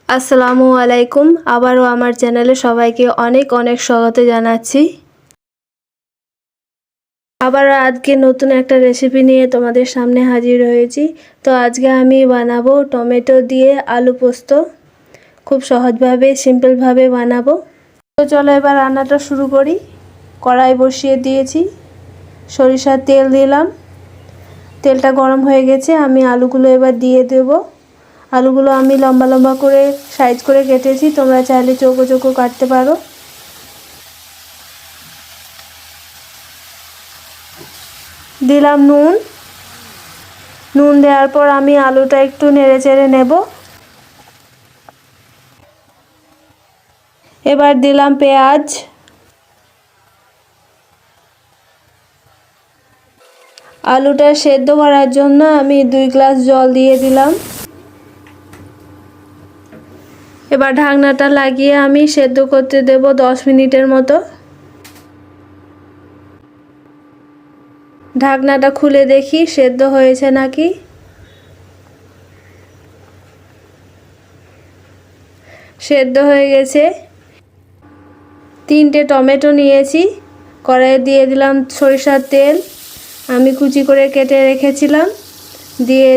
আসসালামু আলাইকুম। আবারও আমার চ্যানেলে সবাইকে অনেক অনেক স্বাগত জানাচ্ছি। আবার আজকে নতুন একটা রেসিপি নিয়ে তোমাদের সামনে হাজির হয়েছি। তো আজকে আমি বানাবো টমেটো দিয়ে আলু পোস্ত। খুব সহজভাবে সিম্পলভাবে বানাবো। তো চলো এবার রান্নাটা শুরু করি। কড়াই বসিয়ে দিয়েছি, সরিষার তেল দিলাম। তেলটা গরম হয়ে গেছে, আমি আলুগুলো এবার দিয়ে দেবো। আলুগুলো আমি লম্বা লম্বা করে সাইজ করে কেটেছি, তোমরা চাইলে চৌকো চৌকো কাটতে পারো। দিলাম নুন দেওয়ার পর আমি আলুটা একটু নেড়ে চেড়ে নেব। এবার দিলাম পেঁয়াজ, আলুটা সেদ্ধ করার জন্য আমি 2 গ্লাস জল দিয়ে দিলাম। এবার ঢাকনাটা লাগিয়ে আমি সেদ্ধ করতে দেব 10 মিনিটের মতো। ঢাকনাটা খুলে দেখি সেদ্ধ হয়েছে নাকি। সেদ্ধ হয়ে গেছে। 3টে টমেটো নিয়েছি, কড়াইয়ে দিয়ে দিলাম সরিষার তেল, আমি কুচি করে কেটে রেখেছিলাম,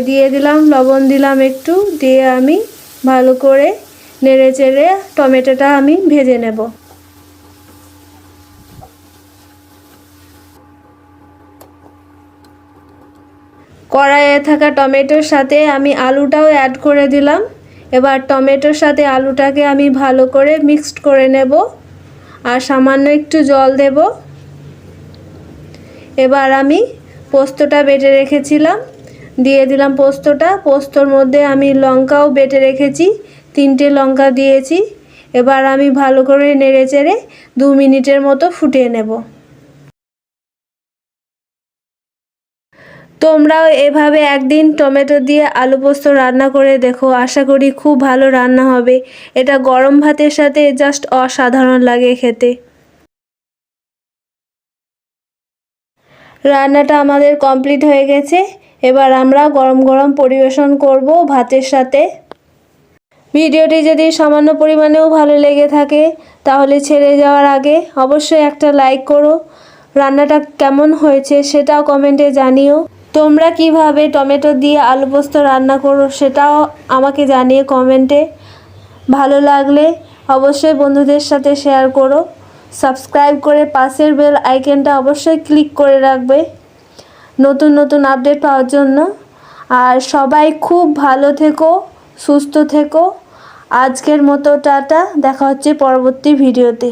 দিয়ে দিলাম লবণ, দিলাম একটু, দিয়ে আমি ভালো করে নেড়ে চেড়ে টমেটোটা আমি ভেজে নেব। কড়াইয়ে থাকা টমেটোর সাথে আমি আলুটাও অ্যাড করে দিলাম। এবার টমেটোর সাথে আলুটাকে আমি ভালো করে মিক্সড করে নেব আর সামান্য একটু জল দেব। এবার আমি পোস্তটা বেটে রেখেছিলাম, দিয়ে দিলাম পোস্তর মধ্যে আমি লঙ্কাও বেটে রেখেছি, 3টে লঙ্কা দিয়েছি। এবার আমি ভালো করে নেড়ে চেড়ে 2 মিনিটের মতো ফুটিয়ে নেব। তোমরাও এভাবে একদিন টমেটো দিয়ে আলু পোস্ত রান্না করে দেখো, আশা করি খুব ভালো রান্না হবে। এটা গরম ভাতের সাথে জাস্ট অসাধারণ লাগে খেতে। রান্নাটা আমাদের কমপ্লিট হয়ে গেছে। এবার আমরা গরম গরম পরিবেশন করব ভাতের সাথে। ভিডিওটি যদি সামান্য পরিমাণেও ভালো লেগে থাকে তাহলে ছেড়ে যাওয়ার আগে অবশ্যই একটা লাইক করো। রান্নাটা কেমন হয়েছে সেটাও কমেন্টে জানিও। তোমরা কিভাবে টমেটো দিয়ে আলু পোস্ত রান্না করো সেটাও আমাকে জানিয়ে কমেন্টে। ভালো লাগলে অবশ্যই বন্ধুদের সাথে শেয়ার করো। সাবস্ক্রাইব করে পাশের বেল আইকনটা অবশ্যই ক্লিক করে রাখবে নতুন নতুন আপডেট পাওয়ার জন্য। আর সবাই খুব ভালো থেকো, সুস্থ থেকো। আজকের মতো টাটা, দেখা হচ্ছে পরবর্তী ভিডিওতে।